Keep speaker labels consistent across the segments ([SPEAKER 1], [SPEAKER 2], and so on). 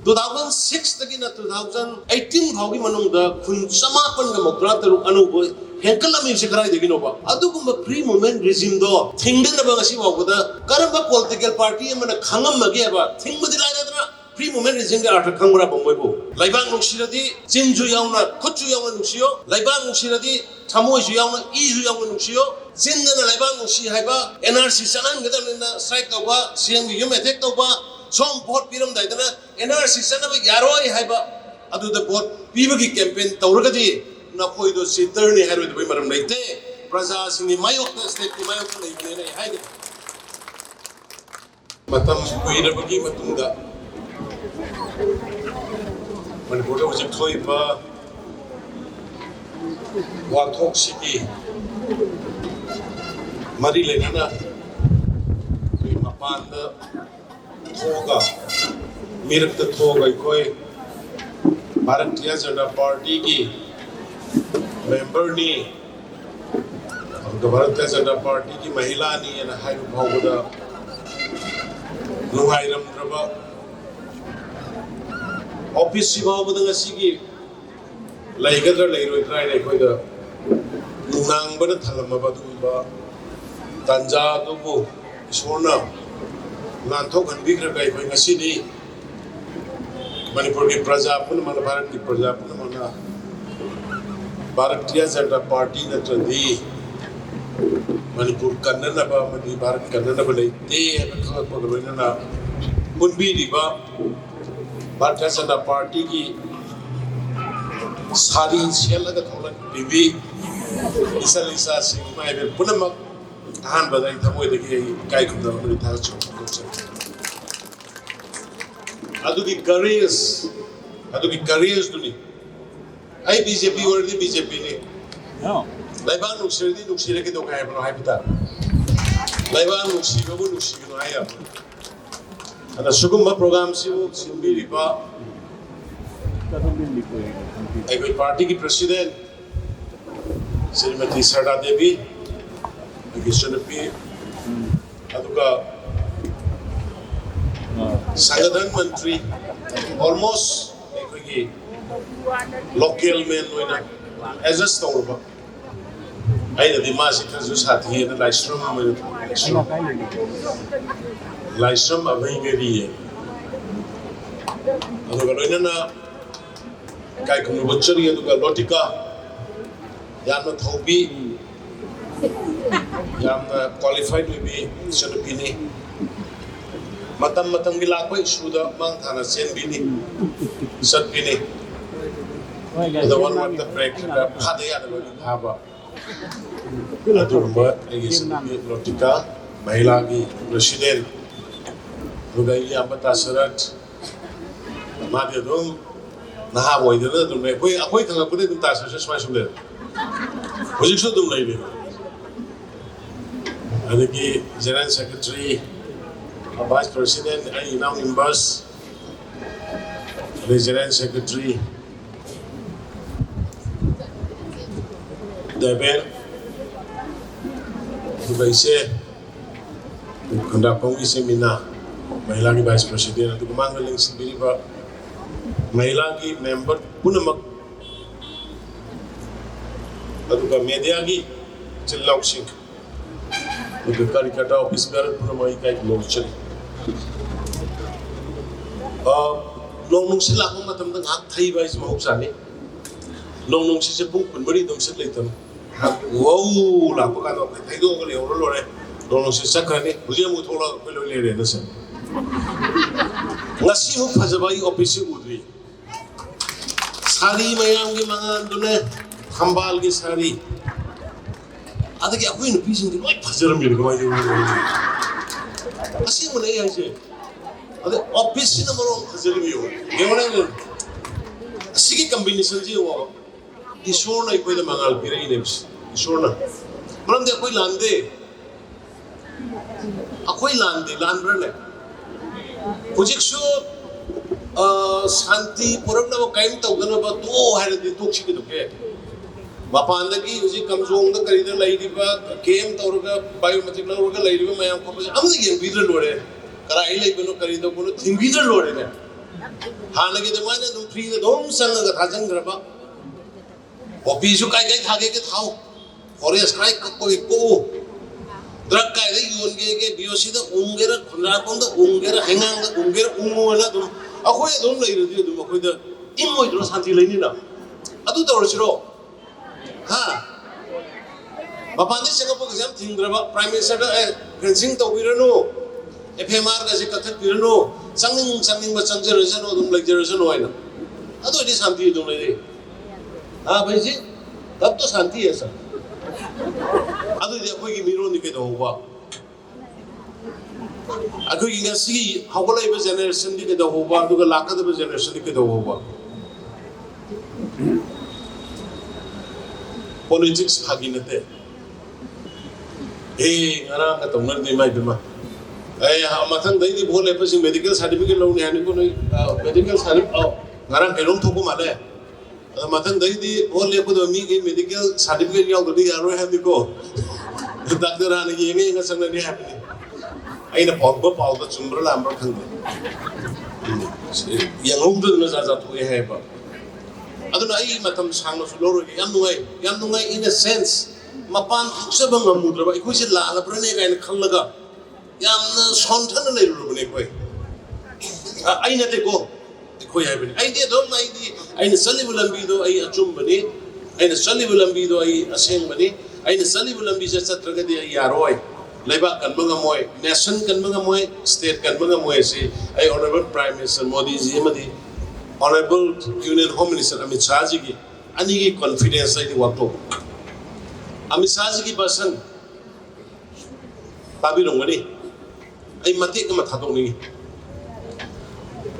[SPEAKER 1] 2006 तकिना 2018 फाउगी मनुंगदा खुन समापन ग मौद्रा तरुक अनुबो हेंकलमी से खराई देखिनोबा अदुगुम फ्री मूवमेंट रिजिम दो थिंगदनबा ngasi वागदा करंबा पॉलिटिकल पार्टी अमना खंगमगेबा थिंगबदि लायदना फ्री मूवमेंट रिजिम के अर्थ खंगरा बंगबो लाइबांग नुसिरदि चिनजु यावना खुचु यावना नुसियो लाइबांग नुसिरदि thamoidasu yauna isu yauna nungsiyo zindana laibang nungsi haiba NRC sanan gadamna strike tawba CM yum attack tawba som vote piram daidana NRC sanaba yaroi haiba adu the vote pibagi campaign tawragadi na khoido sitter ni hairoi bai maram leite praja singni mayok state ki mayok leite nei haide matam kuirabagi matungda Manipur da hojik thoiba Wathok City Mari Lenana Mapanda Thoga Mirak the Thoga Koi Bharatiya Janata Party ki member ni Bharatiya Janata Party ki Mahila ni and Hairu Bhauda Nuhairam Draba Office Bhauda Sigi Laigadra Lairoi Koida Nang Bada Talamabatuba Tanja Dubu Sona Lantok and Bigger Guy going a city Manipur ki Praja Punamana Bharat ki Praja Punamana Bharatiya Janata Party Natrandi Manipur Kannanaba Mani Bharat Kannanaba Laite and Pagana Punbi Riba Bharatiya Janata Party ki Sari Shella the Tolan Bibi Isalisa Singh, my Punamak, Hanba, and Thamoidasu, Kaikum, the Military. Aduki careers to me. I BJP or the BJP. No. Leibak Nuxi, Nuxi, no Haipata. Leibak Nuxi, no Nuxi, no Haya. And the Sugumba program, Simbi Ripa. एक party की president Shrimati सरदा देवी किशनपी अदुगा संगठन मंत्री almost एकोगी local में नोइना adjust तौरबा आइना दिमासी खजु साथी है लाइस्ट्रम में लाइस्ट्रम अभयगरी है अदुगा नोइना Kai kum butchery aduga lotika yamna thobi yamna qualified we be shadupini matam gi lakoi suda mang thana sen bini satbini the one with the break khadaya the haba adurba egis lotika mahila gi president rugai amatta sarat madhyadum Naha boy the other way, I can put it in Tasha, just my shoulder. Was you should do lady? And the General Secretary, Vice President, I now in bus, the General Secretary, the Ben, the say, the conduct of seminar, my lucky Vice President, the Commander Links in Biliba. महिला की member पुनमक अदुगा media की चिल्लाउक सिंह उनके कार्यकर्ता office पर पुनमई का एक लोग चले लोग नुंसी लाखों में तम तक हाथ थाई बाइस माहौल साने लोग नुंसी से पुंग पुनबड़ी नुंसी लेते हैं वाउ लाखों का तो थाई दो अगले और लोग लोग नुंसी सकने मुझे मुझे कोई लोग ले रहे हैं नसे ngasi ho phajabai office udri sari mayam gi mangan dune khambal gi sari adagi akoi nu pising gi loi phajaram gi gamai ju asi mune ai je ade office na maro phajaram yo gemana asigi combination ji wo ishor na ikoi da mangal pire ine ishor na maram de akoi lande landra ne Projectio Santi Purana kind of Ganaba to had the Toxi to get. Mapandaki, Uzi comes on the Karida Lairiba, came Torga, biometric Norga Lairiba, my uncle. I'm the young Peter Lord. Karaila Karida, think Peter Lord in it. हाना के दमाने तुम free the दोम संग का थाजन करबा ऑफिसु काय काय थागे के थाओ forest काय कोई को ड्रग काय दे योन के बीओसी द उंगेरा खुना कोन द उंगेरा हेंगांग द उंगेरा उंगोना तुम अखोय दोम लई रदि तुम अखोय द इमोय द्रो शांति लैनि ना अदु तवरसिरो हा Bapandi Singapore exam thing draba Prime Minister fencing to birano FMR ka si kathak birano sangning ba generation o dum like generation o aina ado ini shanti dum le ha bhai ji tab to shanti hai sir ado ye koi ki miro ni ke do ba akoi ki ngasi hawalai ba generation ni ke do ba adu ka lakad ba generation ni ke do ba politics bhaginate ngara ka tongnar ni mai bima mathang dai di bhole pasing medical certificate lo ni hani ko noi medical certificate ngara kelom thoku male mathang dai di bhole ko do mi ge medical certificate yaw do yaro hani ko doctor ani ge nge sangna ni happy aina phobba pawda chumbra lambra khangde yang hongdu na za thu he ba aduna ai matam sangna su loro yam nungai in a sense mapan sabang amudra ba ikoi se la prane ga in khallaga yamna sonthana nei ru bane koi aina te ko ikoi hai bane ai de do mai di aina salibu lambi do ai achum bane aina salibu lambi do ai aseng bane aina salibu lambi se chatraga de ai yaroi Leibak kan mangamoy nation kan mangamoy state kan mangamoy si ai honorable Prime Minister Modi ji amadi honorable Union Home Minister Amit Shah ji ki ani ki confidence ai di wakto Amit Shah ji ki person tabi rongani ai mati ka mathadong ni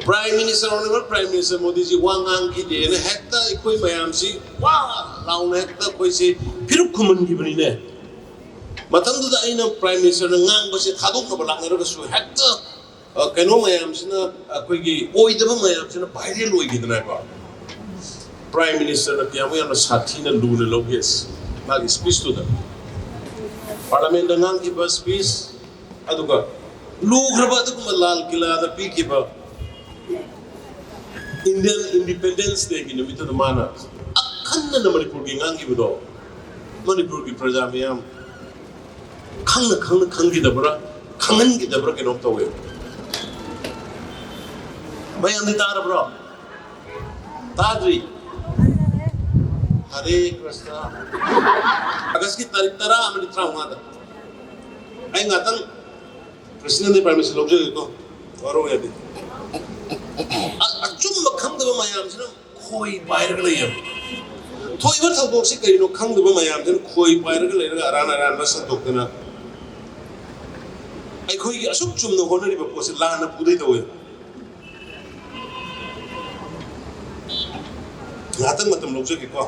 [SPEAKER 1] Prime Minister honorable Prime Minister Modi ji wangang ki de ne hekta ikoi mayam si wa laung hekta koi si phiruk khuman ki bani ne mathang du da aina Prime Minister na ngang ba si thadong na balak na su hekta kano mayam sina koi ki oi da mayam sina viral oi gi na ba Prime Minister na kya mo yan sathi na lu ne loges magi speech to da Parliament na ngang ki ba speech aduga lu graba du kuma lal kila da pi ki ba Indian Independence Day ki namita na mana akhan na Manipur ki ngang ki ba Manipur ki praja mayam khang ki da bra khangan ki da bra ke nom to we mayam di tar bra tadri Hare Krishna August ki tarikh tara amri trauma da ai ngatang President ne Prime Minister lobje ko garo ya di achum khang da mayam sina khoi bair ga layam thoi bar thau box kai no khang da mayam sina khoi bair ga layra aran ba san tok na ai khoi gi asuk chum no honari ba pose la na pudai da we ngatang matam lobje ki ko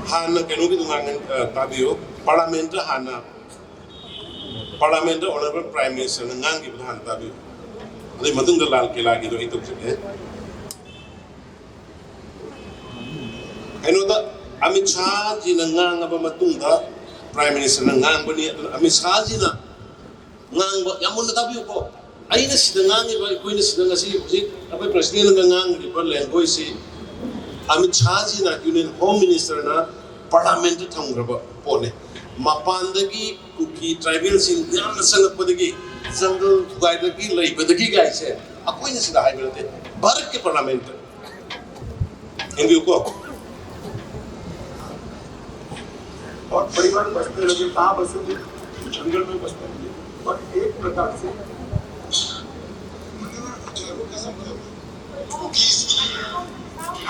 [SPEAKER 1] Hana kenu ki tungangan tabiyo Parliament Hana Parliament honorable Prime Minister ngang ki Hana tabiyo ade matung da lal kila ki do itok jage eno da Amit Shah ji ngang aba matung da Prime Minister ngang bani Amit Shah ji na ngang ba yamun tabiyo ko ai na sida ngang ba ikoi na sida ngasi hujik apai president ngang ki par language si Amit Shah ji na Union Home Minister na Parliament thamgraba pone mapandagi kuki tribal sin yam sangat padagi jungle thugaidagi leibadagi gai se akoi na sida hai belte bharat ke parliament Indo को
[SPEAKER 2] और परिवार बसने लगे कहाँ बसेंगे जंगल में बसने लगे और एक प्रकार से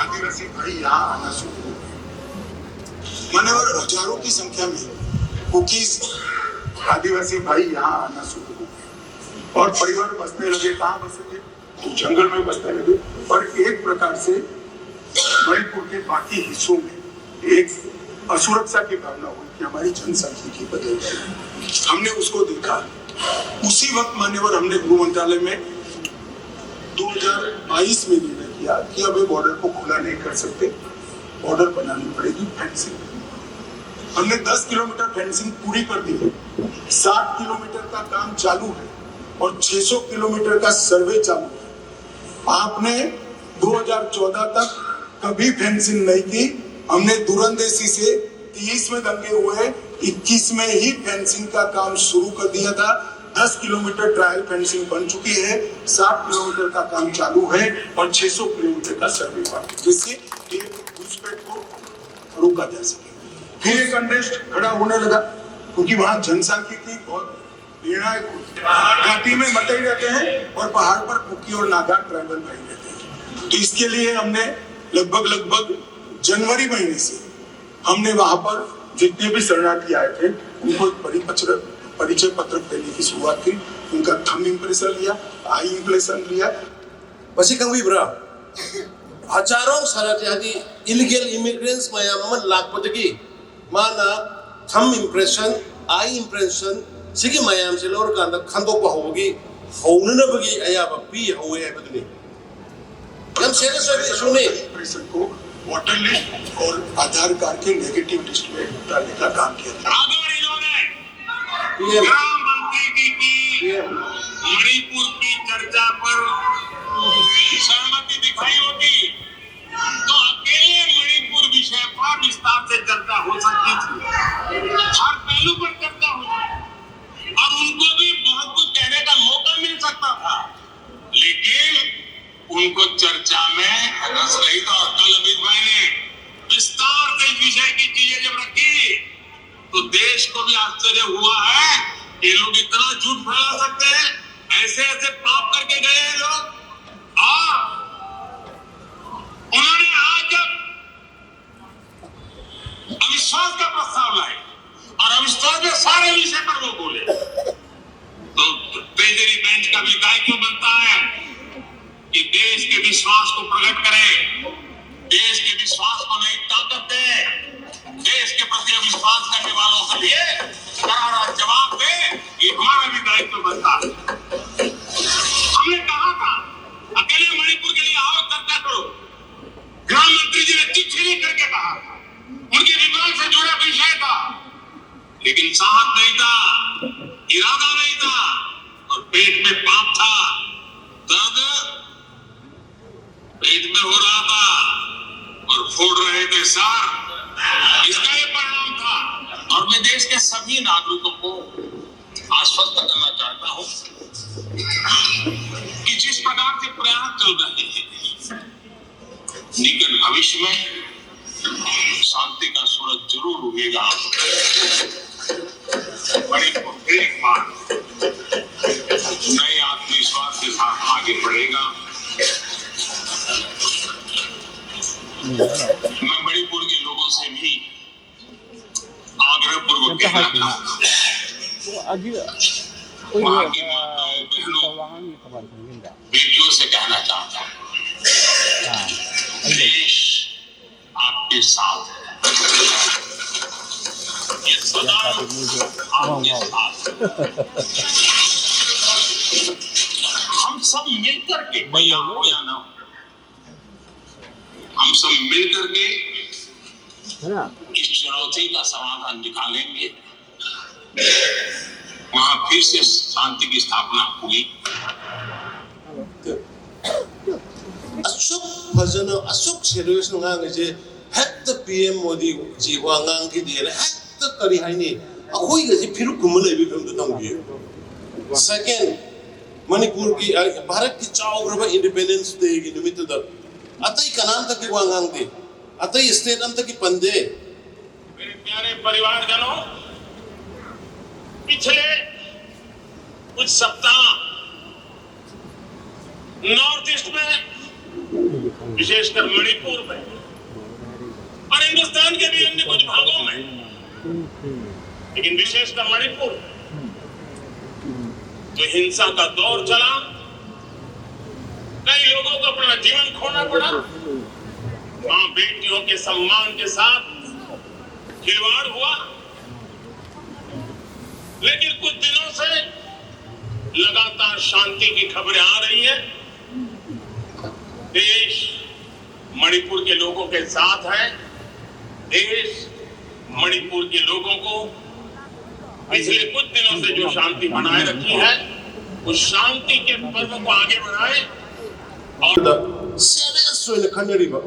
[SPEAKER 2] आदिवासी भाई यहाँ आना शुरू हो मान्यवर हजारों की संख्या में कुकीज आदिवासी भाई यहाँ आना शुरू हो और परिवार बसने लगे कहाँ बसेंगे जंगल में बसने लगे और एक प्रकार से मणिपुर के बाकी हिस्सों में एक असुरक्षा की भावना हुई कि हमारी जनसंख्या बदल जाएगी हमने उसको देखा उसी वक्त मान्यवर हमने गृह मंत्रालय में 2022 में निर्णय किया कि अब ये बॉर्डर को खुला नहीं कर सकते बॉर्डर बनानी पड़ेगी फेंसिंग हमने 10 किलोमीटर फेंसिंग पूरी कर दी है, 60 किलोमीटर का काम चालू है और 600 किलोमीटर का सर्वे चालू है। आपने 2014 तक कभी फेंसिंग नहीं की, हमने दूरंदेशी से 30 में दंगे हुए, 21 में ही फेंसिंग का काम शुरू कर दिया था। 10 किलोमीटर ट्रायल फेंसिंग बन चुकी है, 60 किलोमीटर का काम चालू है और 600 किलोमीटर का सर्वे बाकी, जिससे घुसपैठ को रोका जा सके। फिर एक अनरेस्ट खड़ा होने लगा क्योंकि वहां जनसांख्यिकी बहुत निर्णायक होती है। घाटी में मते रहते हैं और पहाड़ पर कुकी और नागा ट्राइबल भाई रहते हैं। तो इसके लिए हमने लगभग जनवरी महीने से हमने वहां पर जितने भी शरणार्थी आए थे उनको परिचय पत्र देने की शुरुआत की, उनका थंब इंप्रेशन लिया, आई इंप्रेशन लिया।
[SPEAKER 1] मसी खंगबिब्रा हजारों शरणार्थी इलीगल इमिग्रेंट्स मयाम लाखपदगी माना थंब इंप्रेशन आई इंप्रेशन सिगी मयाम से लौर कांदा खंदोक होगी होननबगी अयाबा पी होए हैबदनी हम सीरियस इशू नहीं
[SPEAKER 2] इंप्रेशन को वोटर लिस्ट और आधार कार्ड के नेगेटिव लिस्ट में डालने का काम किया था।
[SPEAKER 3] अगर इन्होंने गृह मंत्री की मणिपुर की चर्चा पर सहमति दिखाई होती तो अकेले मणिपुर विषय पर विस्तार से चर्चा हो सकती थी, हर पहलू पर चर्चा हो सकती और उनको भी बहुत कुछ कहने का मौका मिल सकता था, लेकिन उनको चर्चा में रस नहीं था। कल अमित भाई ने विस्तार से इस विषय की चीजें जब रखी तो देश को भी आश्चर्य हुआ है कि लोग इतना झूठ फैला सकते हैं, ऐसे ऐसे पाप करके गए हैं लोग। और उन्होंने आज जब अविश्वास का प्रस्ताव लाए और अविश्वास में सारे विषय पर वो बोले तो ट्रेजरी बेंच का भी दायित्व बनता है कि देश के विश्वास को प्रकट करें, देश के विश्वास को नई ताकत दे, देश के प्रति विश्वास करने वालों के लिए करारा जवाब दे, ये हमारा भी दायित्व बनता है। हमने कहा था अकेले मणिपुर के लिए आओ चर्चा करो, गृह मंत्री जी ने चिट्ठी लिख करके कहा था, उनके विभाग से जुड़ा विषय था, लेकिन साहस नहीं था, इरादा नहीं था और पेट में पाप था, दर्द पेट में हो रहा था और फोड़ रहे थे सर। इसका ये परिणाम था और मैं देश के सभी नागरिकों को आश्वस्त करना चाहता हूं कि जिस प्रकार से प्रयास चल रहे हैं निकट भविष्य में शांति का सूरज जरूर उगेगा। मणिपुर एक बार नए आत्मविश्वास के साथ आगे बढ़ेगा। मैं मणिपुर के लोगों से भी आग्रह पूर्वक कहना चाहता हूं, वहां की माताओं बहनों बेटियों से कहना चाहता हूं, देश आपके साथ है, ये सदा आपके साथ है। हम सब मिलकर के भैया हो या ना हो, हम सब मिलकर के इस चुनौती का समाधान निकालेंगे, वहां फिर से शांति की स्थापना होगी।
[SPEAKER 1] असुक भजन असुक सीरियस ngang जे हेक्ट पीएम मोदी जी वा ngang की दे हेक्ट करी हाइनी अखोई गजे फिर घुम लेबी फिल्म तंगी। सेकंड मणिपुर की भारत की चाउग्रबा इंडिपेंडेंस डे की निमित्त द अतई कनाम तक की वांगांग दे अतई स्टेट अंत की पंदे।
[SPEAKER 3] मेरे प्यारे परिवारजनों, पिछले कुछ सप्ताह नॉर्थ ईस्ट में, विशेषकर मणिपुर में और हिंदुस्तान के भी अन्य कुछ भागों में, लेकिन विशेषकर मणिपुर जो हिंसा का दौर चला, कई लोगों को अपना जीवन खोना पड़ा, मां बेटियों के सम्मान के साथ खिलवाड़ हुआ। लेकिन कुछ दिनों से लगातार शांति की खबरें आ रही हैं। देश मणिपुर के लोगों के साथ है, देश मणिपुर के लोगों को पिछले कुछ दिनों से जो शांति बनाए रखी है उस शांति के पर्व को आगे बढ़ाएं और
[SPEAKER 1] serious खनरिबा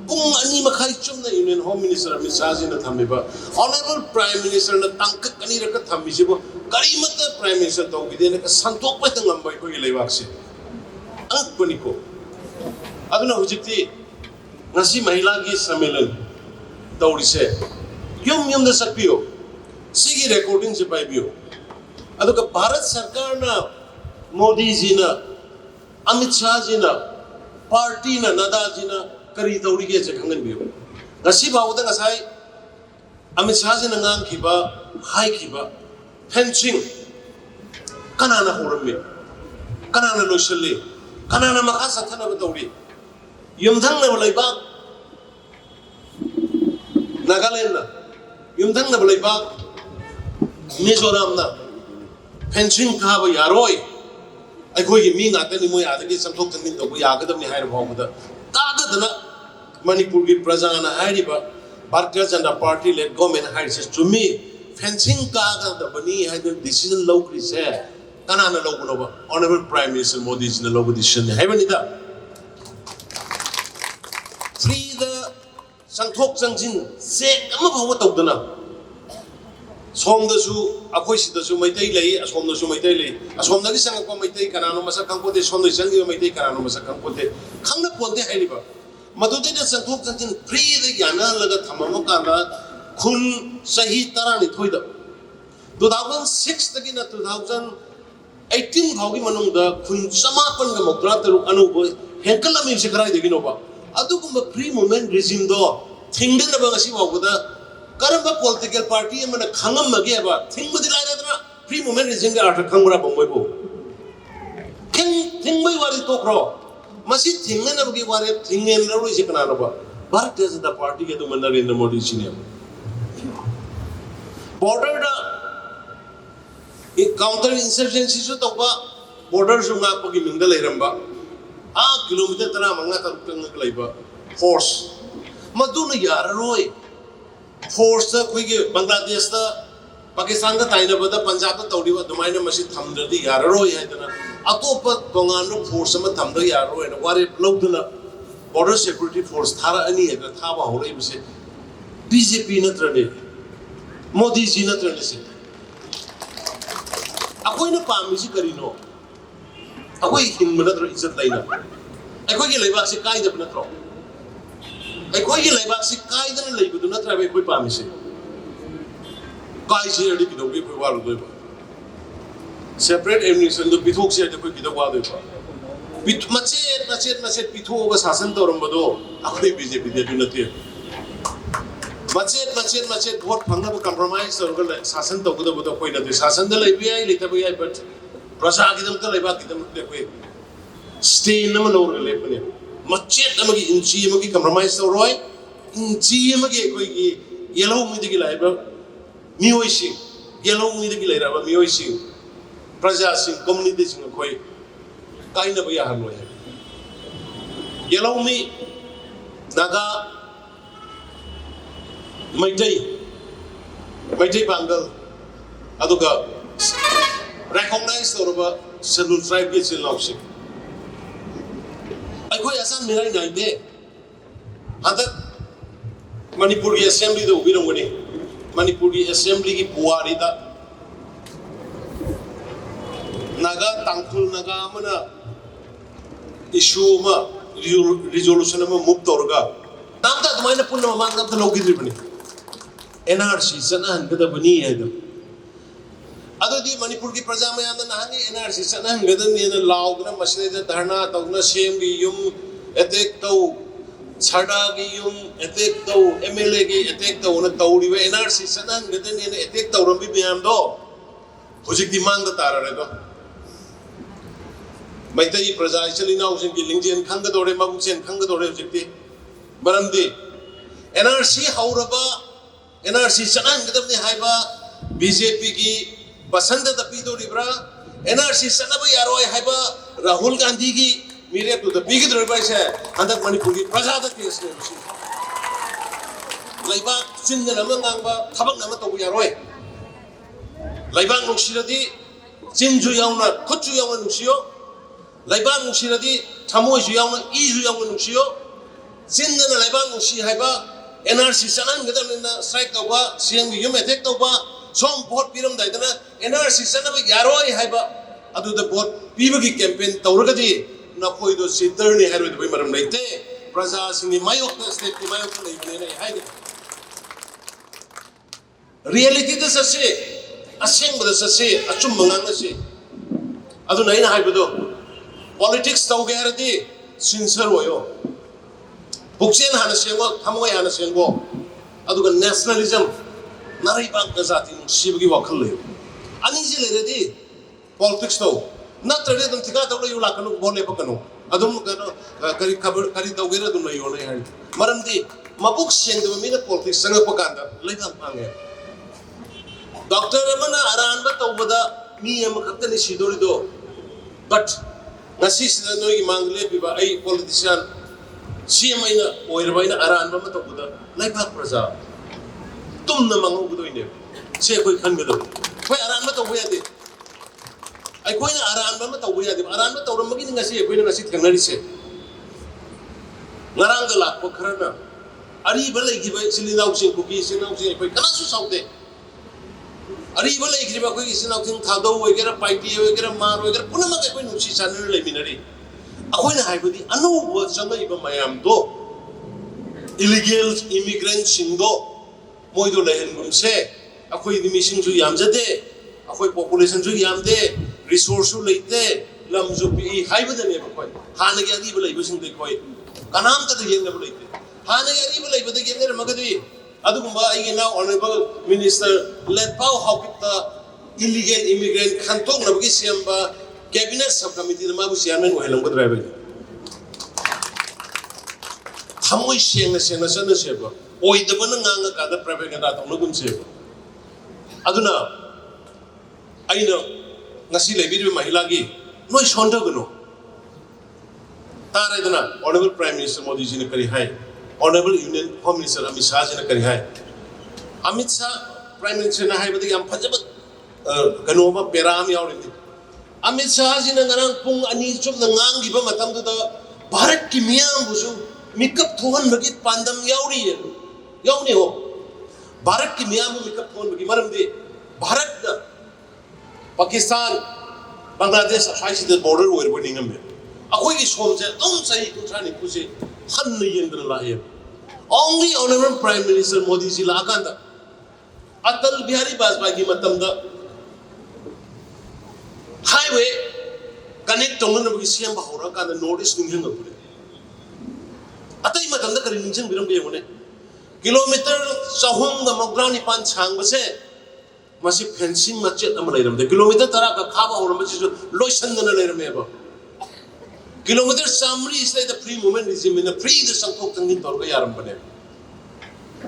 [SPEAKER 1] पुंग अनि मखाई चुमना union home minister Amit Shah ji ने थमिबा ऑनरेबल प्राइम मिनिस्टर ने तंक कनी रक थमिसिबो करीमत प्राइम मिनिस्टर तो बिदेने का संतोक पे तंगम को लेबाक से अंक पनिको अदुना हुजिति ngasi महिला की सम्मेलन तौरिसे यम यम द सकपियो सिगी रिकॉर्डिंग से पाइबियो अदुका भारत सरकार ना मोदी जी ना अमित शाह जी ना पार्टी ना नड्डा जी ना करी तौरी के खंगन बियो ngasi बावदा ngасai अमित शाह जी ना ngang खिबा हाई खिबा फेंसिंग कनाना होरमे कनाना लोसले कनाना मखा सथना बतौरी युमथंग ना लेबाक नागालैंड ना युमथंग ना लेबाक मिजोरम ना फेंसिंग खाबा यारोय अखोई मी नातनी मोय आदगी संथोक तंगिन तो यागदमनि हायर भावदा ताददना मणिपुर की प्रजा ना हायरिबा भारतीय जनता पार्टी ले गवर्नमेंट हायर से चुमी फेंसिंग कागदबनी हायद डिसीजन लौकरि से कनाना लौबनोबा honourable prime minister Modi ji ने लौब डिसीजन हायबनिदा फ्री द संथोक संजिन से अम भाव तौदना सोमदसु अखोई सिदसु मैतै लई असोमदसु मैतै लई असोमदगी संगको मैतै कनानो मसक खंगपोते सोमदै संगी मैतै कनानो मसक खंगपोते खंगना पोते हायरिबा मदुदे द संथोक संजिन फ्री द याना लगा थमम काना खुन सही तरानी थोइद 2006 तकी ना 2018 भावगी मनुंग द खुन समापन ग मौद्रा तरुक अनुब हेंकलमी से कराई देगिनोबा अदुगुम फ्री मूवमेंट रिजिम दो थिंगदन बगसी वागदा करंबा पॉलिटिकल पार्टी मन खंगम मगे बा थिंग मदि लायदना फ्री मूवमेंट रिजिम के अर्थ खंगरा बंबोयबो थिंग मै वारी तोखरो मसी थिंगन बगे वारे थिंगेन ररो इसे कनानबा भारतीय जनता पार्टी के तो नरेंद्र मोदी जी ने बॉर्डर दा काउंटर इंसर्जेंसी जो तोबा बॉर्डर जुंगा पगी मिंगल लेरंबा आ किलोमीटर तना मंगा तरुक लेबा फोर्स मदुन याररोय फोर्स कोई बांग्लादेश पाकिस्तान का ताइनबद पंजाब तौरीब दुमाइना मसी थमद्रदी याररोय हैदना अतोप तोंगान फोर्स अमा थमद याररोय न वारे लौदना बॉर्डर सिक्योरिटी फोर्स थारा अनि है थाबा होरैबसे बीजेपी नत्रने मोदी जी नत्रने से अकोइना पामिसि करिनो अकोइ हिंब नत्र इज्जत लैना अकोइ के लेबाक से काइदब नत्रो अकोइ के लेबाक से काइदन लेबदु नत्रा बे कोइ पामिसि काइसि अडि किदोगे कोइ वारु दोइबा सेपरेट एडमिनिस्ट्रेशन दो पिथोक से कोइ किदो वा दोइबा पिथ मचेत पिथोग शासन तोरंबदो अकोइ बीजेपी दे नते मचेत वोट फंगब कंप्रोमाइज तोरगल शासन तोगदबदो कोइ नते शासन द लेबियाई लेतबयाई बट प्रजा किदम त लेबा किदम लेकोइ स्टे नम लोर लेपने मचेत नमगी इंची मगी कंप्रोमाइज तोरoi इंची मगी कोइ की येलो मिदगी लाइबा मियोइसि येलो मिदगी लाइराबा मियोइसि प्रजा सिंग कम्युनिटी सिंग कोइ काइनबा याहलोय येलो मी Naga Meitei Bangal अदुगा recognize तोरबा schedule tribe के चिल्लाउसि अखोय असम मिराई नाइदे हदक मणिपुर की असेंबली दो उबिरंगनी मणिपुर की असेंबली की पुआरी दा नागा तांखुल नागा मना इशू मा रिजोल्यूशन मा मूव तोरगा तामता दुमाइना पुन्ना ममान तब लोगिद्रिबनी NRC सनहन गदबनी हैदम अदोदी मणिपुर की प्रजा में आंदा नहानी NRC सनहन गदनी ने लाउदना मसले धरना तौना सेम की युम एतेक तौ छड़ा की युम एतेक तौ MLA की एतेक तौ न तौरीबे NRC सनहन गदनी ने एतेक तौरंबी बियाम दो हुजिक दिमांग द तारा रे दो मैतई प्रजा चलिना उसिन की लिंगजेन खंगदोरे मगुसेन खंगदोरे हुजिकती बरमदी NRC हौरबा NRC सनहन गदबनी हाइबा बीजेपी की बसंत तपीदोरिब्रा NRC सनबा यारोय हाइबा राहुल गांधी की मेरे तो दपीगी दरबाई से अंदर मणिपुर की प्रजा द केस ने Leibak Singa Namanga, Tabanamato Yaroi. Leibak Nushiradi, Jinju Yauna, Kutu Yawan Nushio, Leibak Nushiradi, Thamoidasu Yauna, Isu Yawan Nushio, Singa Leibak Nushi Haiba, NRC Sanan Gadamina, Strike Toba, Siang Yumetek Toba, Som Port Piram Didana, NRC Sanaba Yaroi Haiba, Adu the Port Pibaki campaign, Tauragadi, Napoido Siturni had with Wimaram Late, Brazas in the Mayok State, the Mayok. Reality does a say, a sing with a say, a chumanga say. Adunaina Haibudo. Politics Taugaradi, sincere oil. Buxian Hanasengo, Hamoy Hanasengo. Aduga nationalism, Naribank Nazatin, Shibgi Wakali. Uneasily ready. Politics though. Not ready to take out you like a Bonepacano. Adum Karitawira do Mayone. Maramdi, my books send the minute politics, Sangapaganda, Leibak Pange. Doctor Ramana Aran, but over the me and Makatani Shidorido. But Nasis the Noy Mangle, a politician, Siamina, or Irvina Aran, Mamata, Leibak Praza. Tumna Mango doing it. Say, we can go. Where Aran, where they I go in Aran, Mamata, where the Aran, or Magin, I say, when I sit can really say. Narangala, Pokrana. Ariba give a silly housing cookies and housing, if I cannot out there. Ariba like Riba is nothing Tado, we get a pipe, we get a mar, we get a Punamaka when she's an eliminary. A when I would I know what somebody by Mayam do. Illegal immigrants in go. Moido Lehenum say, a quay the mission to Yamzade, a quay population to Yamde, resource to late there, Lamzupi, high with the neighborhood. Hanaga evil using the coy. Kanamta the younger late. Hanaga evil with the younger Magadi. Adumba now Honorable Minister Leibak how illegal immigrant Kantong Nabisiamba Cabinet Subcommittee the Mabusiaman Wellum with Rebel. Tamoi Sena Sena Sena Sheba, or the Bananga got the propaganda of Nugum Sheba. Aduna I know Nasile Bidu Mahilagi, no Shondagano. Taradana, Honorable Prime Minister Modi in a very high. Honorable Union Home Minister Amit Shah in a Karihai. Amit Shah, Prime Minister Nahai with the Ampajabat Ganova Perami already. Amit Shah in a Garang Anichum the Ngangiba Matam to the Barak Kimiam Busu, Mikap Tuan Magit Pandam Yauri, Yauniho. Barak Kimiam Mikap Tuan Magimaram de Barak Pakistan, Bangladesh, I see the border were winning a bit. A quick is home said, don't say to try to push it. Only Honorable Prime Minister Modi Zilakanda. Atal Bihari Bajpayee Matamda Highway connect Tongan of Isiam Bahora and the notice Ninjan of it. Atai Matamda Karinjan Birambe. Kilometer Sahung the Mograni Panchang was said. Must fencing machet Amalam. The kilometer Taraka Kaba or Loisan than a later member. Kilometer summary is like the pre-movement regime in the pre-the Sankotan in Torgayaram.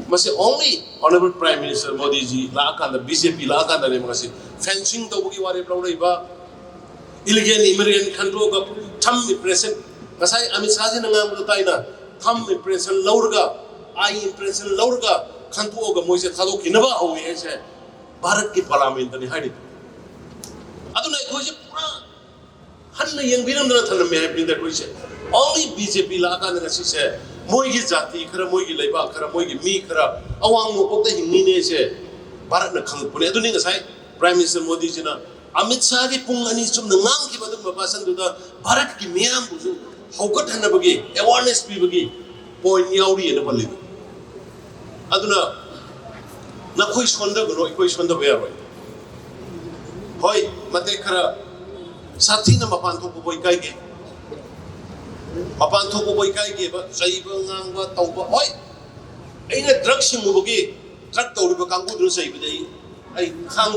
[SPEAKER 1] Must only Honorable Prime Minister Modi ji, Laka, the BJP Laka, the Nemasi, fencing the Bugiwari Plauba, illegal immigrant Kantoga, Tam present, Masai Amisazin and Amutaina, Tam impression Laurga, I impression Laurga, Kantoga Moise Tadoki Nava, who is a Baraki Parliament and hide it. I don't know. Hanna young Biram may have been that way. Only BJP Laka and she said, Moigi Zati, Karamogi Leibak, Karamogi Mikara, Awang Mopota Himine said, Baratna Kampune, doing aside, Prime Minister Modi Jina, Amit Sadi Punganis from the Nanki Basan to the Baraki Miam, how good Hanabagi, awareness Pibagi, point Yauri and a Pali. Aduna Nakuis Honda, Noikuis Honda Way. Hoi, Matekara. Satina Mapanto Boy Kaigi. Mapanto Boy Kaigi, but Saibanga Tauba. Why? Ain't a drug Shimugi, Track Toliba Kangu say, I can't